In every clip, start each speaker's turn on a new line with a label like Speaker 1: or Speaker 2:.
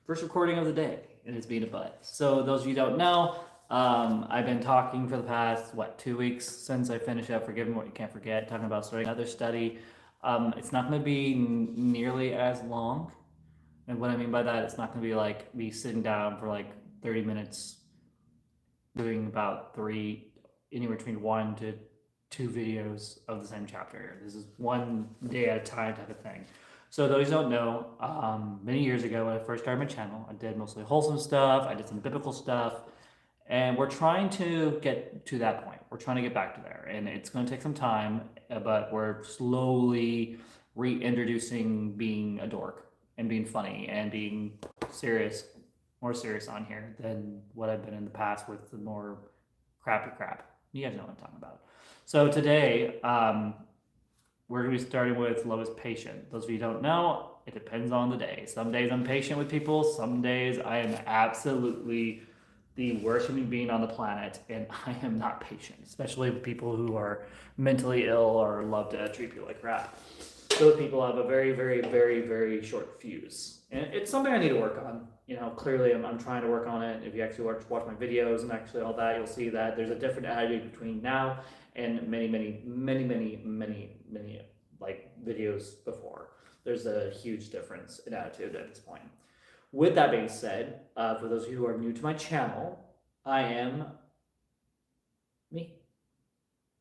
Speaker 1: first recording of the day, and it's been a butt. So those of you who don't know, I've been talking for the past 2 weeks since I finished up Forgiving What You Can't Forget, talking about starting another study. It's not going to be nearly as long, and what I mean by that, it's not going to be like me sitting down for like 30 minutes doing about anywhere between 1 to 2 videos of the same chapter. This is one day at a time type of thing. So those who don't know, many years ago when I first started my channel, I did mostly wholesome stuff, I did some biblical stuff, and we're trying to get to that point. We're trying to get back to there, and it's going to take some time, but we're slowly reintroducing being a dork and being funny and being serious, more serious on here than what I've been in the past with the more crappy crap. You guys know what I'm talking about. So today, we're going to be starting with love is patient. Those of you who don't know, it depends on the day. Some days I'm patient with people. Some days I am absolutely the worst human being on the planet, and I am not patient, especially with people who are mentally ill or love to treat people like crap. Those people have a very, very, very, very short fuse. And it's something I need to work on. You know, clearly I'm trying to work on it. If you actually watch my videos and actually all that, you'll see that there's a different attitude between now and many like videos before. There's a huge difference in attitude at this point. With that being said, for those of you who are new to my channel, I am me.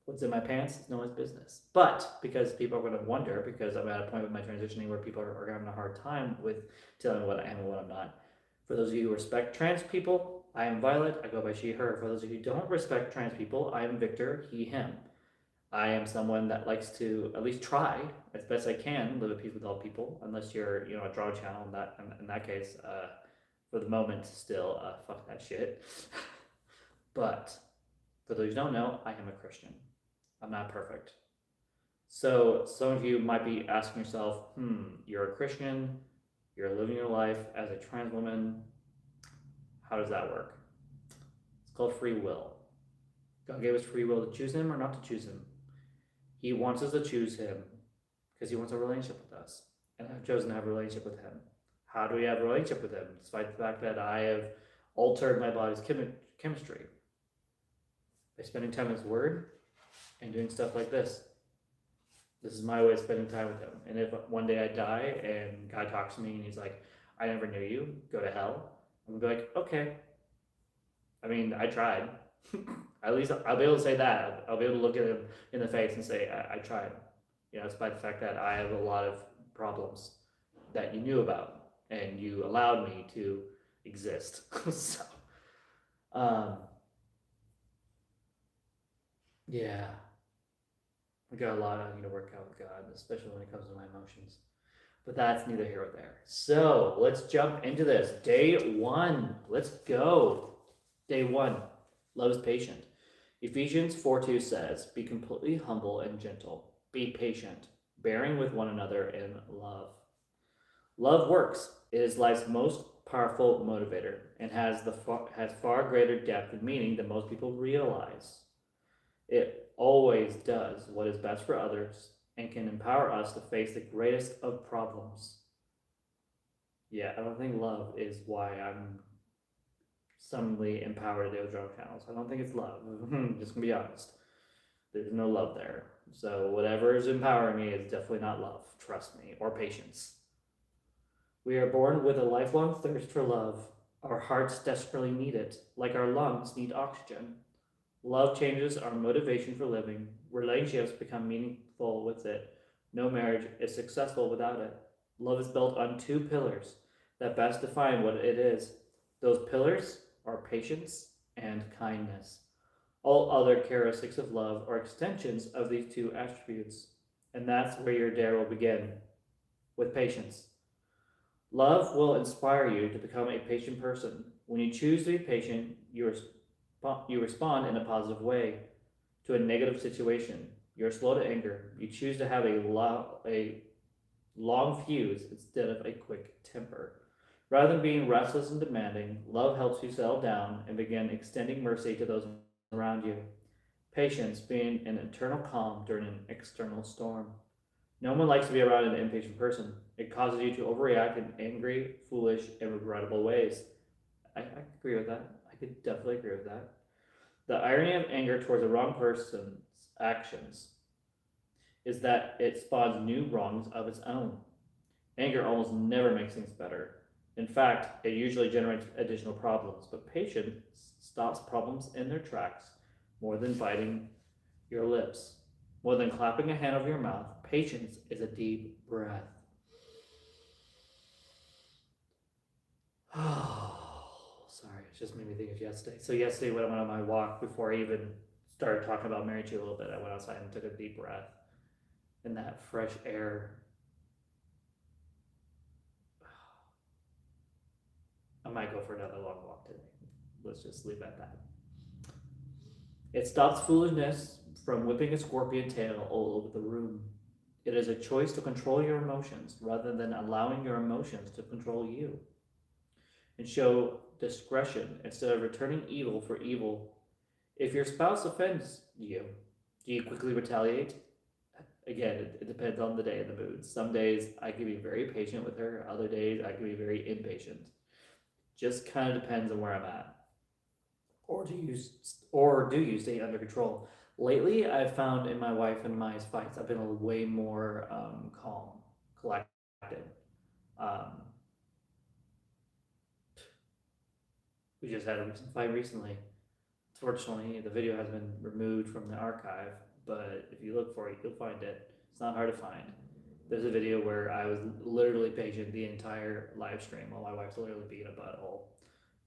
Speaker 1: What's in my pants is no one's business. But because people are going to wonder, because I'm at a point with my transitioning where people are having a hard time with telling me what I am and what I'm not. For those of you who respect trans people, I am Violet. I go by she, her. For those of you who don't respect trans people, I am Victor, he, him. I am someone that likes to at least try as best I can live at peace with all people, unless you're, a drama channel. In that case, for the moment, still, fuck that shit. But for those who don't know, I am a Christian. I'm not perfect. So some of you might be asking yourself, you're a Christian, you're living your life as a trans woman. How does that work? It's called free will. God gave us free will to choose him or not to choose him. He wants us to choose him because he wants a relationship with us. And I've chosen to have a relationship with him. How do we have a relationship with him? Despite the fact that I have altered my body's chemistry. By spending time in his word and doing stuff like this. This is my way of spending time with him. And if one day I die and God talks to me and he's like, I never knew you, go to hell. I'm going to be like, okay. I mean, I tried. At least I'll be able to say that. I'll be able to look at him in the face and say, I tried. Despite the fact that I have a lot of problems that you knew about and you allowed me to exist. So, yeah. I got a lot I need to work out with God, especially when it comes to my emotions. But that's neither here nor there. So let's jump into this. Day 1. Let's go. Day 1. Love is patient. Ephesians 4:2 says, be completely humble and gentle. Be patient, bearing with one another in love. Love works. It is life's most powerful motivator and has far greater depth and meaning than most people realize. It always does what is best for others and can empower us to face the greatest of problems. Yeah, I don't think love is why I'm suddenly empowered to do drama channels. I don't think it's love. Just gonna be honest. There's no love there. So whatever is empowering me is definitely not love. Trust me. Or patience. We are born with a lifelong thirst for love. Our hearts desperately need it, like our lungs need oxygen. Love changes our motivation for living. Relationships become meaningful with it. No marriage is successful without it. Love is built on 2 pillars that best define what it is. Those pillars are patience and kindness. All other characteristics of love are extensions of these 2 attributes. And that's where your dare will begin, with patience. Love will inspire you to become a patient person. When you choose to be patient, you respond in a positive way to a negative situation. You're slow to anger. You choose to have a long fuse instead of a quick temper. Rather than being restless and demanding, love helps you settle down and begin extending mercy to those around you. Patience being an internal calm during an external storm. No one likes to be around an impatient person. It causes you to overreact in angry, foolish, and regrettable ways. I agree with that. I could definitely agree with that. The irony of anger towards the wrong person's actions is that it spawns new wrongs of its own. Anger almost never makes things better. In fact, it usually generates additional problems, but patience stops problems in their tracks more than biting your lips. More than clapping a hand over your mouth, patience is a deep breath. Oh, sorry, it just made me think of yesterday. So yesterday when I went on my walk, before I even started talking about marriage a little bit, I went outside and took a deep breath in that fresh air. I might go for another long walk today. Let's just leave it at that. It stops foolishness from whipping a scorpion tail all over the room. It is a choice to control your emotions rather than allowing your emotions to control you. And show discretion instead of returning evil for evil. If your spouse offends you, do you quickly retaliate? Again, it depends on the day and the mood. Some days I can be very patient with her, other days I can be very impatient. Just kind of depends on where I'm at. Or do you stay under control? Lately, I've found in my wife and my fights, I've been way more calm, collected. Um, we just had a recent fight recently. Fortunately, the video has been removed from the archive, but if you look for it, you'll find it. It's not hard to find. There's a video where I was literally patient the entire live stream while my wife's literally being a butthole.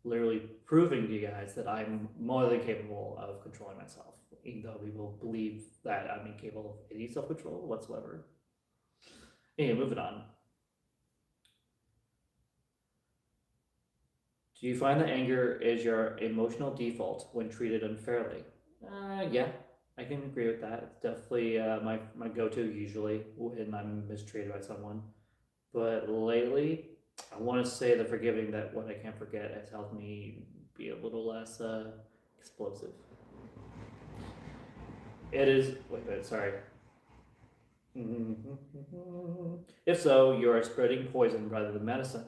Speaker 1: Literally proving to you guys that I'm more than capable of controlling myself, even though people believe that I'm incapable of any self-control whatsoever. Anyway, moving on. Do you find that anger is your emotional default when treated unfairly? Yeah, I can agree with that. It's definitely my go-to usually when I'm mistreated by someone. But lately, I want to say the forgiving that what I can't forget has helped me be a little less explosive. It is. Wait, sorry. If so, you are spreading poison rather than medicine.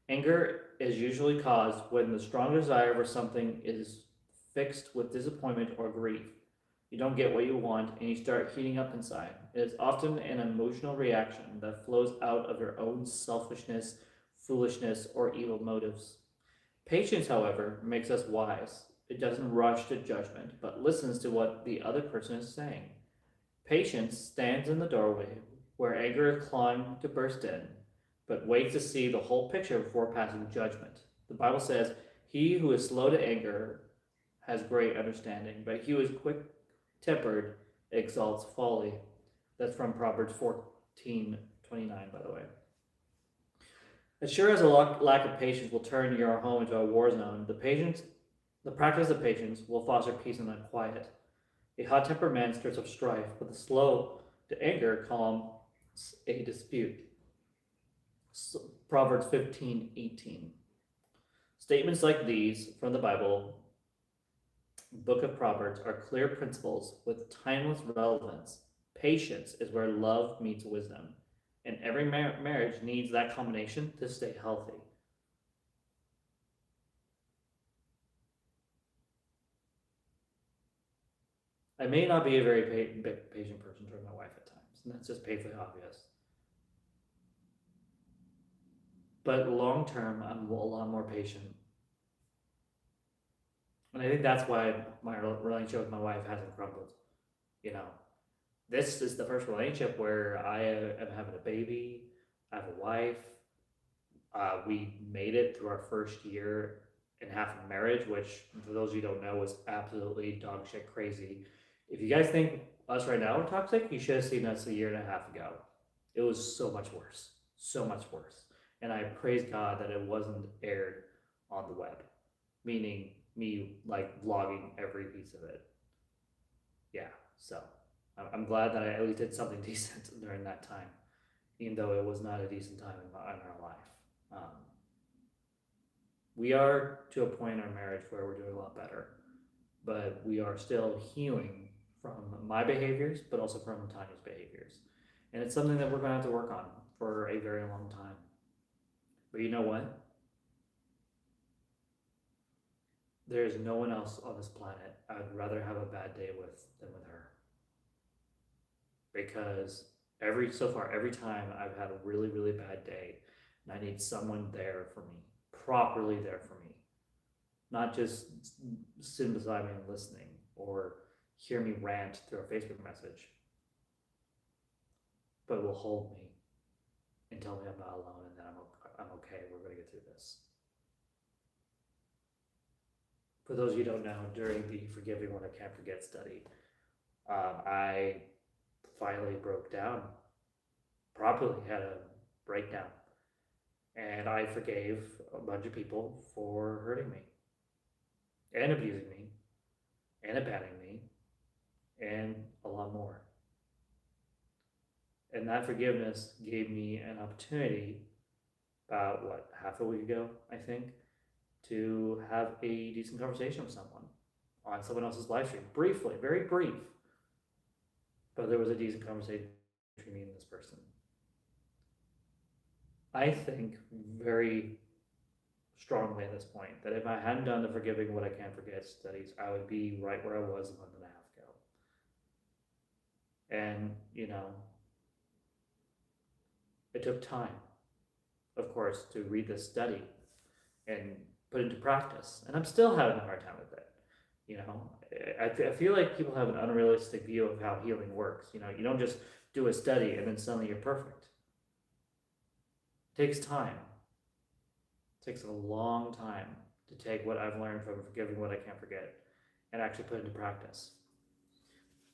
Speaker 1: Anger is usually caused when the strong desire for something is fixed with disappointment or grief. You don't get what you want and you start heating up inside. It is often an emotional reaction that flows out of your own selfishness, foolishness, or evil motives. Patience, however, makes us wise. It doesn't rush to judgment, but listens to what the other person is saying. Patience stands in the doorway where anger is clawing to burst in, but waits to see the whole picture before passing judgment. The Bible says, "He who is slow to anger has great understanding, but he who is quick tempered exalts folly." That's from Proverbs 14:29, by the way. As sure as a lack of patience will turn your home into a war zone, the practice of patience will foster peace and quiet. A hot-tempered man stirs up strife, but the slow to anger calms a dispute. Proverbs 15:18. Statements like these from the Bible, book of Proverbs, are clear principles with timeless relevance. Patience is where love meets wisdom, and every marriage needs that combination to stay healthy. I may not be a very patient person toward my wife at times, and that's just painfully obvious. But long term, I'm a lot more patient. And I think that's why my relationship with my wife hasn't crumbled. You know, this is the first relationship where I am having a baby, I have a wife. We made it through our first year and a half of marriage, which, for those of you who don't know, was absolutely dog shit crazy. If you guys think us right now are toxic, you should have seen us a year and a half ago. It was so much worse. So much worse. And I praise God that it wasn't aired on the web, meaning me like vlogging every piece of it. Yeah, so I'm glad that I at least did something decent during that time, even though it was not a decent time in our life. We are to a point in our marriage where we're doing a lot better, but we are still healing from my behaviors, but also from Tanya's behaviors. And it's something that we're going to have to work on for a very long time. But you know what? There is no one else on this planet I would rather have a bad day with than with her. Because every time I've had a really, really bad day, and I need someone there for me, properly there for me, not just sitting beside me and listening or hear me rant through a Facebook message, but will hold me and tell me I'm not alone and that I'm okay. We're going to get through this. For those of you who don't know, during the Forgiving What I Can't Forget study, I finally broke down, properly had a breakdown, and I forgave a bunch of people for hurting me and abusing me and abandoning me and a lot more. And that forgiveness gave me an opportunity about half a week ago, I think, to have a decent conversation with someone on someone else's live stream. Briefly, very brief. But there was a decent conversation between me and this person. I think very strongly at this point that if I hadn't done the Forgiving What I Can't Forget studies, I would be right where I was a month and a half ago. And, it took time, of course, to read this study and put into practice. And I'm still having a hard time with it. I feel like people have an unrealistic view of how healing works. You don't just do a study and then suddenly you're perfect. It takes time. It takes a long time to take what I've learned from Forgiving What I Can't Forget and actually put it into practice.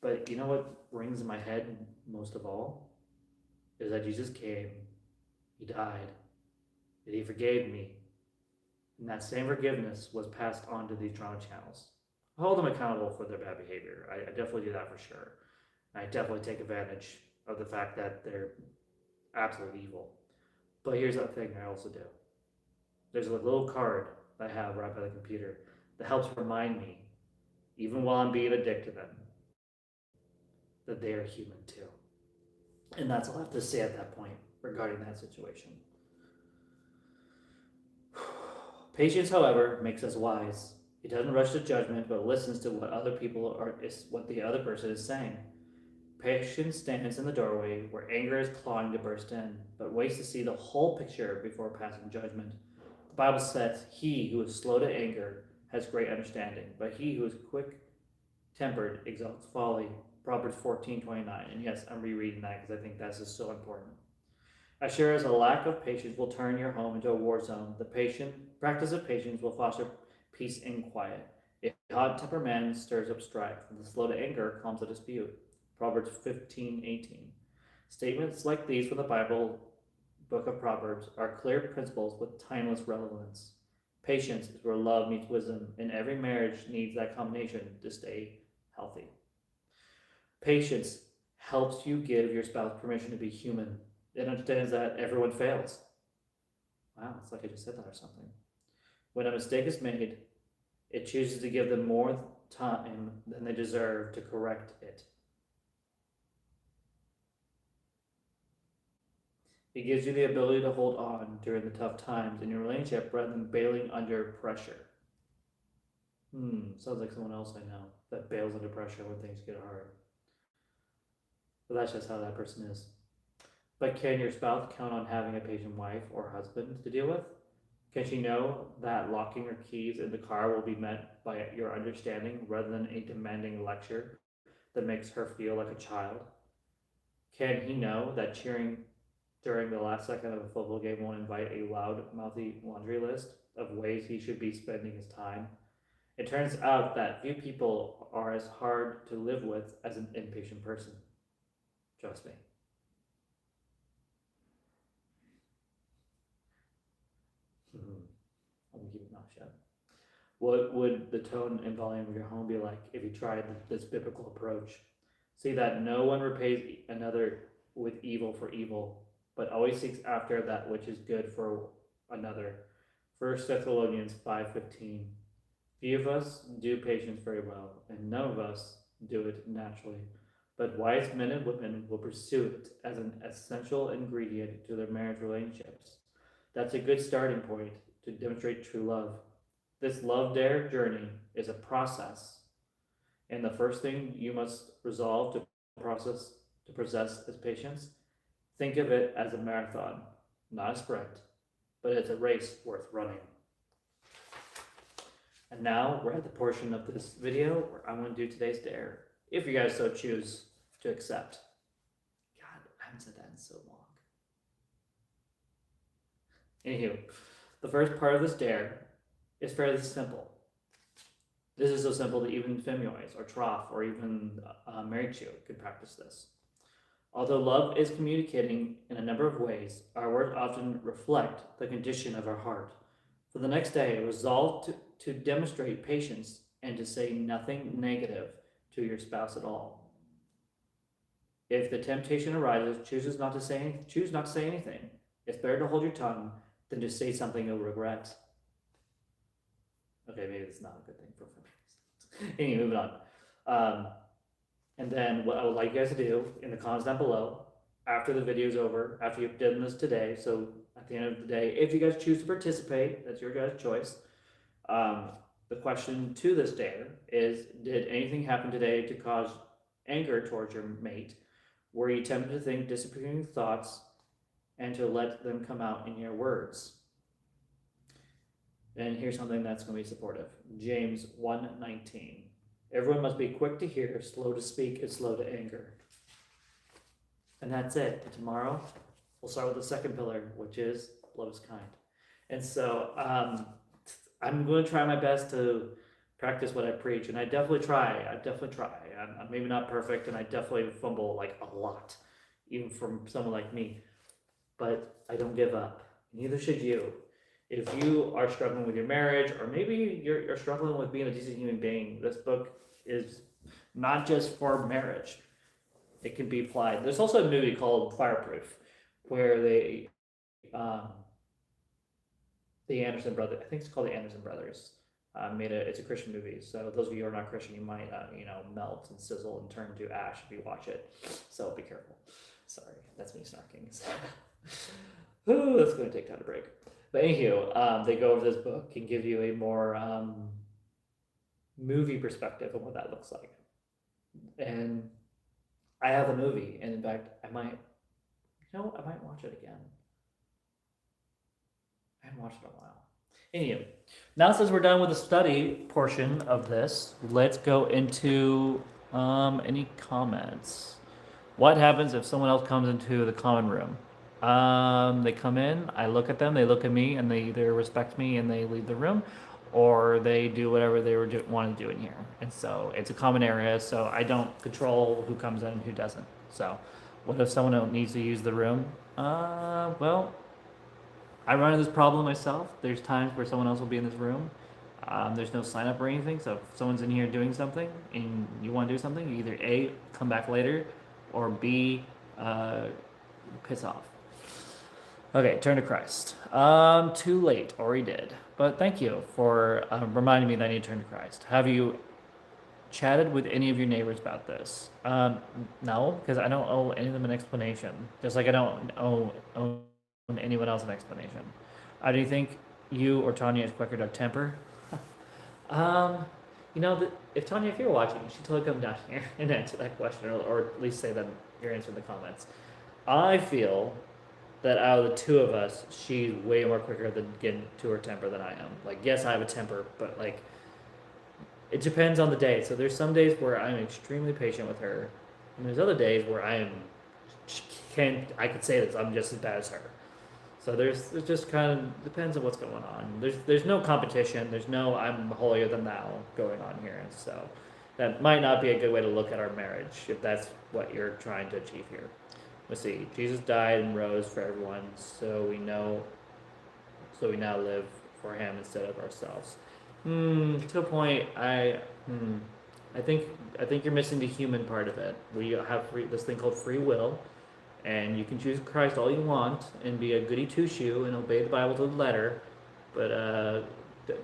Speaker 1: But you know what rings in my head most of all? Is that Jesus came, he died, and he forgave me. And that same forgiveness was passed on to these drama channels. I hold them accountable for their bad behavior. I definitely do that for sure. I definitely take advantage of the fact that they're absolute evil. But here's the thing I also do. There's a little card that I have right by the computer that helps remind me, even while I'm being a dick to them, that they are human too. And that's all I have to say at that point regarding that situation. Patience, however, makes us wise. It doesn't rush to judgment, but listens to what what the other person is saying. Patience stands in the doorway where anger is clawing to burst in, but waits to see the whole picture before passing judgment. The Bible says, "He who is slow to anger has great understanding, but he who is quick-tempered exalts folly." Proverbs 14:29. And yes, I'm rereading that because I think that's just so important. As sure as a lack of patience will turn your home into a war zone, the practice of patience will foster peace and quiet. A hot-tempered man stirs up strife, and the slow to anger calms a dispute. Proverbs 15:18. Statements like these from the Bible, book of Proverbs, are clear principles with timeless relevance. Patience is where love meets wisdom, and every marriage needs that combination to stay healthy. Patience helps you give your spouse permission to be human. It understands that everyone fails. Wow, it's like I just said that or something. When a mistake is made, it chooses to give them more time than they deserve to correct it. It gives you the ability to hold on during the tough times in your relationship rather than bailing under pressure. Sounds like someone else I know that bails under pressure when things get hard. But that's just how that person is. But can your spouse count on having a patient wife or husband to deal with? Can she know that locking her keys in the car will be met by your understanding rather than a demanding lecture that makes her feel like a child? Can he know that cheering during the last second of a football game won't invite a loud, mouthy laundry list of ways he should be spending his time? It turns out that few people are as hard to live with as an impatient person. Trust me. I'm gonna keep it mouth shut. What would the tone and volume of your home be like if you tried this biblical approach? See that no one repays another with evil for evil, but always seeks after that which is good for another. 1 Thessalonians 5:15. Few of us do patience very well, and none of us do it naturally. but wise men and women will pursue it as an essential ingredient to their marriage relationships. That's a good starting point to demonstrate true love. This love dare journey is a process, and the first thing you must resolve to possess is patience. Think of it as a marathon, not a sprint, but it's a race worth running. And now we're at the portion of this video where I'm going to do today's dare, if you guys so choose to accept. God, I haven't said that in so long. Anywho, the first part of this dare is fairly simple. This is so simple that even femioids or trough or even married Jew could practice this. Although love is communicating in a number of ways, our words often reflect the condition of our heart. For the next day, resolve to demonstrate patience and to say nothing negative to your spouse at all. If the temptation arises, choose not to say anything. It's better to hold your tongue than to say something you'll regret. Okay, maybe it's not a good thing for me. Anyway, moving on. And then what I would like you guys to do in the comments down below, after the video is over, after you've done this today, so at the end of the day, if you guys choose to participate, that's your guys' choice. The question to this dare is, did anything happen today to cause anger towards your mate? Were you tempted to think disappointing thoughts and to let them come out in your words? And here's something that's going to be supportive. James 1:19. Everyone must be quick to hear, slow to speak, and slow to anger. And that's it. And tomorrow, we'll start with the second pillar, which is love is kind. And so I'm going to try my best to practice what I preach. And I definitely try. I'm maybe not perfect, and I definitely fumble like a lot, even from someone like me. But I don't give up. Neither should you. If you are struggling with your marriage, or maybe you're struggling with being a decent human being, this book is not just for marriage. It can be applied. There's also a movie called Fireproof, where the Anderson brothers, I think it's called the Anderson Brothers, it's a Christian movie. So those of you who are not Christian, you might melt and sizzle and turn to ash if you watch it. So be careful. Sorry, that's me snarking. Ooh, that's going to take time to break. But anywho, they go over this book and give you a more movie perspective of what that looks like. And I have the movie, and in fact, I might watch it again. I haven't watched it in a while. Anywho, now since we're done with the study portion of this, let's go into any comments. What happens if someone else comes into the common room? They come in, I look at them, they look at me, and they either respect me and they leave the room, or they do whatever they want to do in here. And so it's a common area, so I don't control who comes in and who doesn't. So what if someone else needs to use the room? Well, I run into this problem myself. There's times where someone else will be in this room. There's no sign up or anything, so if someone's in here doing something and you want to do something, you either A, come back later, or B, piss off. Okay, turn to Christ. Too late, already did. But thank you for reminding me that I need to turn to Christ. Have you chatted with any of your neighbors about this? No, because I don't owe any of them an explanation. Just like I don't owe anyone else an explanation. Do you think you or Tanya is quicker to temper? If Tanya, if you're watching, you should totally come down here and answer that question, or at least say that your answer in the comments. I feel that out of the two of us, she's way more quicker than getting to her temper than I am. Like, yes, I have a temper, but like, it depends on the day. So there's some days where I'm extremely patient with her, and there's other days where I could say this, I'm just as bad as her. So there's just kind of depends on what's going on. There's no competition. There's no I'm holier than thou going on here. So that might not be a good way to look at our marriage if that's what you're trying to achieve here. Let's see. Jesus died and rose for everyone, so we now live for him instead of ourselves. To a point, I think you're missing the human part of it. We have this thing called free will, and you can choose Christ all you want and be a goody two-shoe and obey the Bible to the letter. But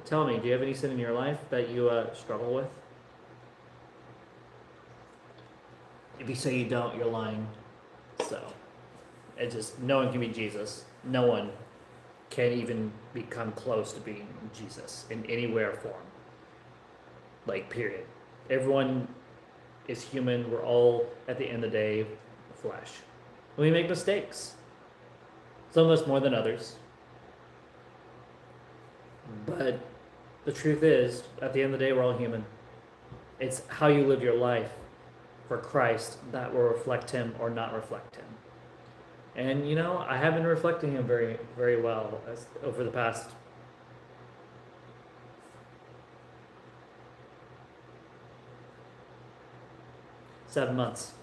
Speaker 1: tell me, do you have any sin in your life that you struggle with? If you say you don't, you're lying. So, it's just, no one can be Jesus. No one can even become close to being Jesus in any way or form. Like, period. Everyone is human. We're all, at the end of the day, flesh. And we make mistakes. Some of us more than others. But the truth is, at the end of the day, we're all human. It's how you live your life for Christ that will reflect Him or not reflect Him. And, you know, I have been reflecting Him very, very well over the past 7 months.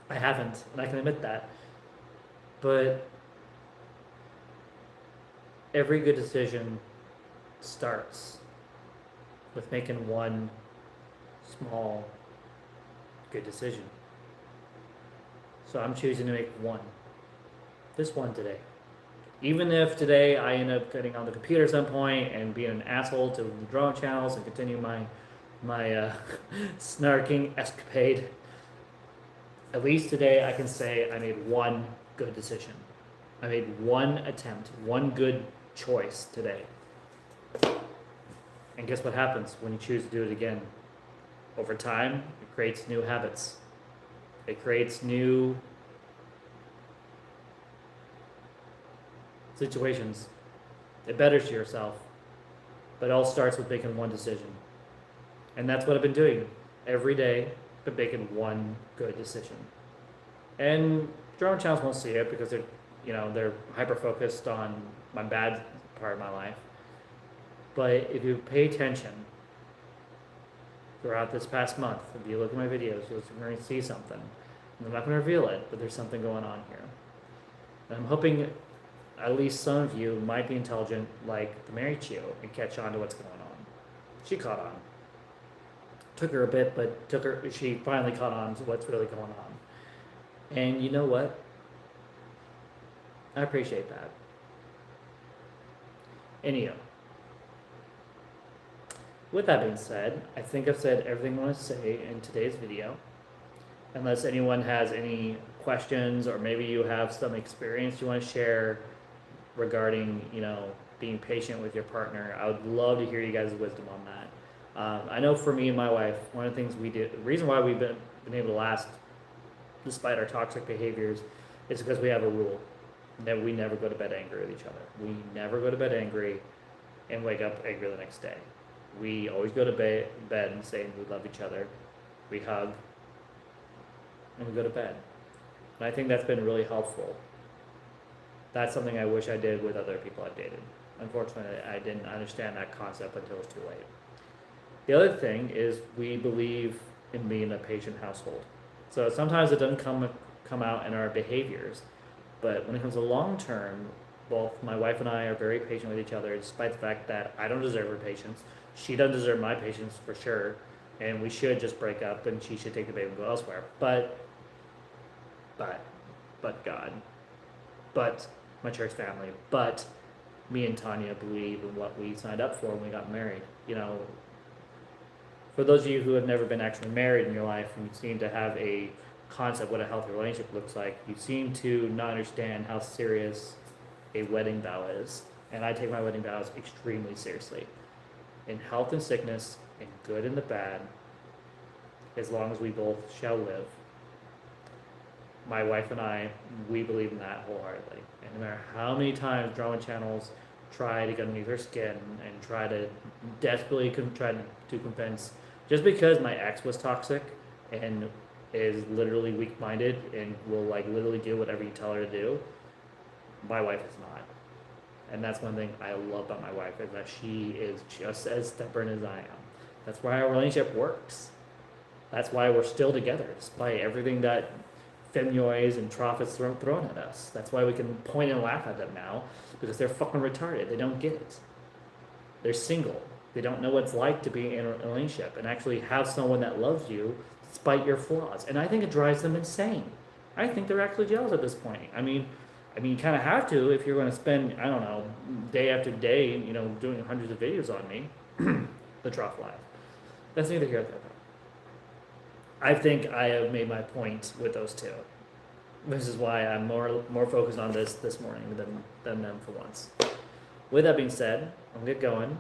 Speaker 1: I haven't, and I can admit that. But every good decision starts with making one small good decision. So I'm choosing to make one. This one today. Even if today I end up getting on the computer at some point and being an asshole to the drawing channels and continue my snarking escapade, at least today I can say I made one good decision. I made one attempt, one good choice today. And guess what happens when you choose to do it again? Over time, it creates new habits. It creates new situations. It betters yourself. But it all starts with making one decision. And that's what I've been doing every day, but making one good decision. And drone channels won't see it because they're hyper focused on my bad part of my life. But if you pay attention throughout this past month, if you look at my videos, you're going to see something. And I'm not going to reveal it, but there's something going on here. And I'm hoping at least some of you might be intelligent like the Mary Chio and catch on to what's going on. She caught on. Took her a bit, but she finally caught on to what's really going on. And you know what? I appreciate that. Anyhow, with that being said, I think I've said everything I want to say in today's video. Unless anyone has any questions or maybe you have some experience you want to share regarding, being patient with your partner, I would love to hear you guys' wisdom on that. I know for me and my wife, one of the things we did, the reason why we've been able to last despite our toxic behaviors is because we have a rule that we never go to bed angry with each other. We never go to bed angry and wake up angry the next day. We always go to bed and say we love each other. We hug and we go to bed. And I think that's been really helpful. That's something I wish I did with other people I've dated. Unfortunately, I didn't understand that concept until it was too late. The other thing is we believe in being a patient household. So sometimes it doesn't come out in our behaviors, but when it comes to long term, both my wife and I are very patient with each other, despite the fact that I don't deserve her patience. She doesn't deserve my patience for sure, and we should just break up and she should take the baby and go elsewhere. But God, but my church family, but me and Tanya believe in what we signed up for when we got married. For those of you who have never been actually married in your life and you seem to have a concept what a healthy relationship looks like, you seem to not understand how serious a wedding vow is. And I take my wedding vows extremely seriously. In health and sickness, in good and the bad, as long as we both shall live. My wife and I, we believe in that wholeheartedly. And no matter how many times drama channels try to get underneath her skin and try to desperately try to convince, just because my ex was toxic and is literally weak-minded and will literally do whatever you tell her to do, my wife is not. And that's one thing I love about my wife, is that she is just as stubborn as I am. That's why our relationship works. That's why we're still together, despite everything that femnoids and trough is thrown at us. That's why we can point and laugh at them now, because they're fucking retarded. They don't get it. They're single. They don't know what it's like to be in a relationship and actually have someone that loves you despite your flaws. And I think it drives them insane. I think they're actually jealous at this point. I mean, you kind of have to if you're going to spend, I don't know, day after day, doing hundreds of videos on me, the trough life. That's neither here nor there. I think I have made my point with those two. This is why I'm more focused on this morning than them for once. With that being said, I'm gonna get going.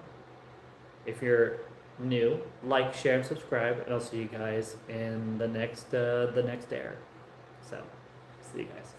Speaker 1: If you're new, like, share, and subscribe, and I'll see you guys in the next dare. So, see you guys.